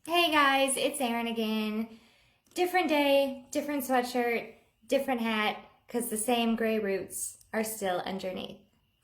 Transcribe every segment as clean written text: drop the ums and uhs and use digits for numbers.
Hey guys, it's Erin again. Different day, different sweatshirt, different hat, because the same gray roots are still underneath.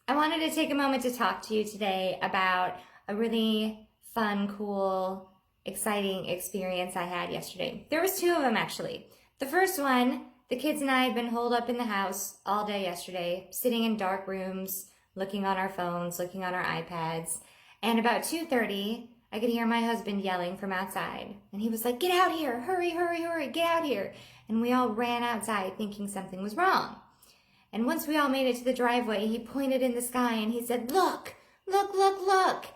I wanted to take a moment to talk to you today about a really fun, cool, exciting experience I had yesterday. There was two of them actually. The first one, the kids and I had been holed up in the house all day yesterday, sitting in dark rooms, looking on our phones, looking on our iPads, and about 2:30, I could hear my husband yelling from outside. And he was like, "Get out here! Hurry, hurry, hurry! Get out here!" And we all ran outside thinking something was wrong. And once we all made it to the driveway, he pointed in the sky and he said, "Look! Look, look, look!"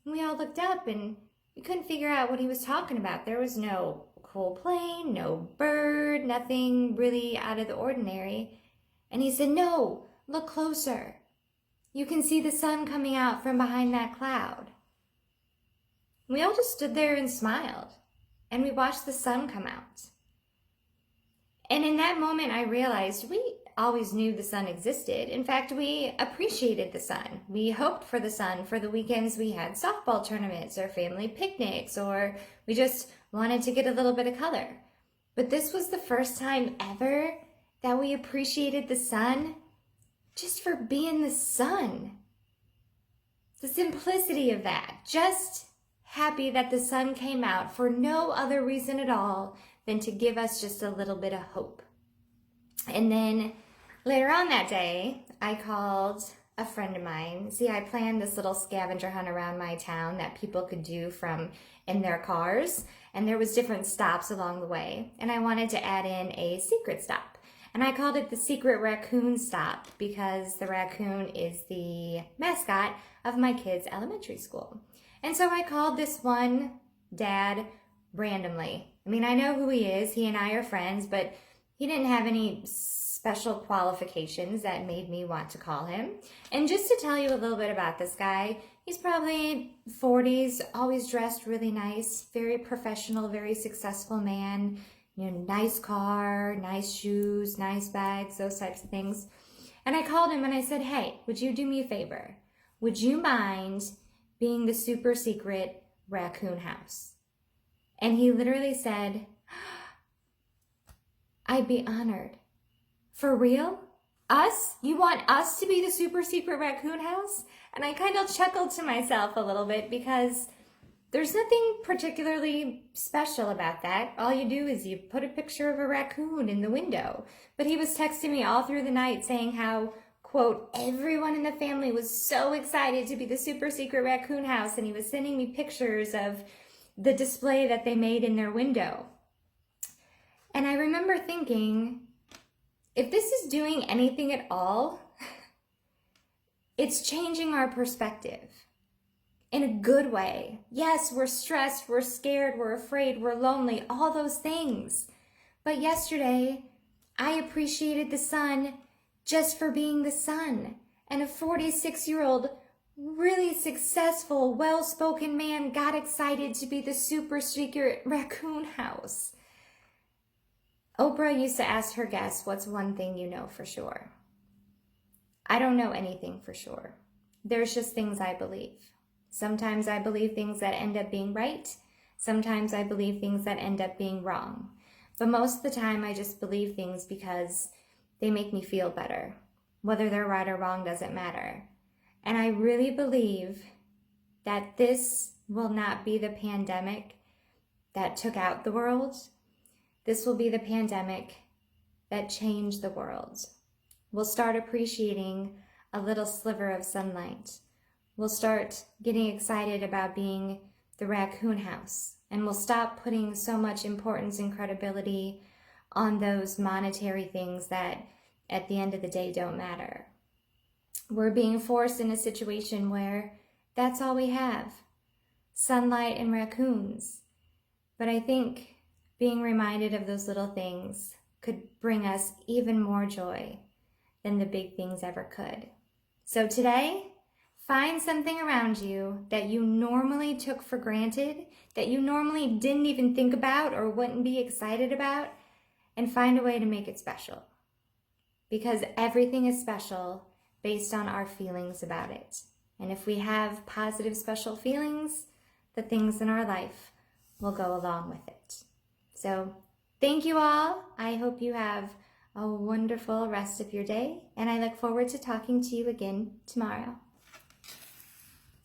And we all looked up and we couldn't figure out what he was talking about. There was no cool plane, no bird, nothing really out of the ordinary. And he said, "No, look closer. You can see the sun coming out from behind that cloud." We all just stood there and smiled, and we watched the sun come out. And in that moment, I realized we always knew the sun existed. In fact, we appreciated the sun. We hoped for the sun for the weekends we had softball tournaments or family picnics, or we just wanted to get a little bit of color. But this was the first time ever that we appreciated the sun just for being the sun. The simplicity of that, just happy that the sun came out for no other reason at all than to give us just a little bit of hope. And then later on that day, I called a friend of mine. See, I planned this little scavenger hunt around my town that people could do from in their cars, and there was different stops along the way, and I wanted to add in a secret stop. And I called it the Secret Raccoon Stop because the raccoon is the mascot of my kids' elementary school. And so I called this one dad randomly. I mean, I know who he is. He and I are friends, but he didn't have any special qualifications that made me want to call him. And just to tell you a little bit about this guy, he's probably 40s, always dressed really nice, very professional, very successful man, nice car, nice shoes, nice bags, those types of things. And I called him and I said, "Hey, would you do me a favor? Would you mind being the super secret raccoon house?" And he literally said, "I'd be honored." "For real? Us? You want us to be the super secret raccoon house?" And I kind of chuckled to myself a little bit because there's nothing particularly special about that. All you do is you put a picture of a raccoon in the window. But he was texting me all through the night saying how, quote, everyone in the family was so excited to be the super secret raccoon house, and he was sending me pictures of the display that they made in their window. And I remember thinking, if this is doing anything at all, it's changing our perspective in a good way. Yes, we're stressed, we're scared, we're afraid, we're lonely, all those things. But yesterday, I appreciated the sun just for being the sun. And a 46-year-old, really successful, well-spoken man got excited to be the super secret raccoon house. Oprah used to ask her guests, "What's one thing you know for sure?" I don't know anything for sure. There's just things I believe. Sometimes I believe things that end up being right. Sometimes I believe things that end up being wrong. But most of the time I just believe things because they make me feel better. Whether they're right or wrong doesn't matter. And I really believe that this will not be the pandemic that took out the world. This will be the pandemic that changed the world. We'll start appreciating a little sliver of sunlight. We'll start getting excited about being the raccoon house, and we'll stop putting so much importance and credibility on those monetary things that at the end of the day don't matter. We're being forced in a situation where that's all we have, sunlight and raccoons. But I think being reminded of those little things could bring us even more joy than the big things ever could. So today, find something around you that you normally took for granted, that you normally didn't even think about or wouldn't be excited about, and find a way to make it special. Because everything is special based on our feelings about it. And if we have positive, special feelings, the things in our life will go along with it. So thank you all. I hope you have a wonderful rest of your day, and I look forward to talking to you again tomorrow.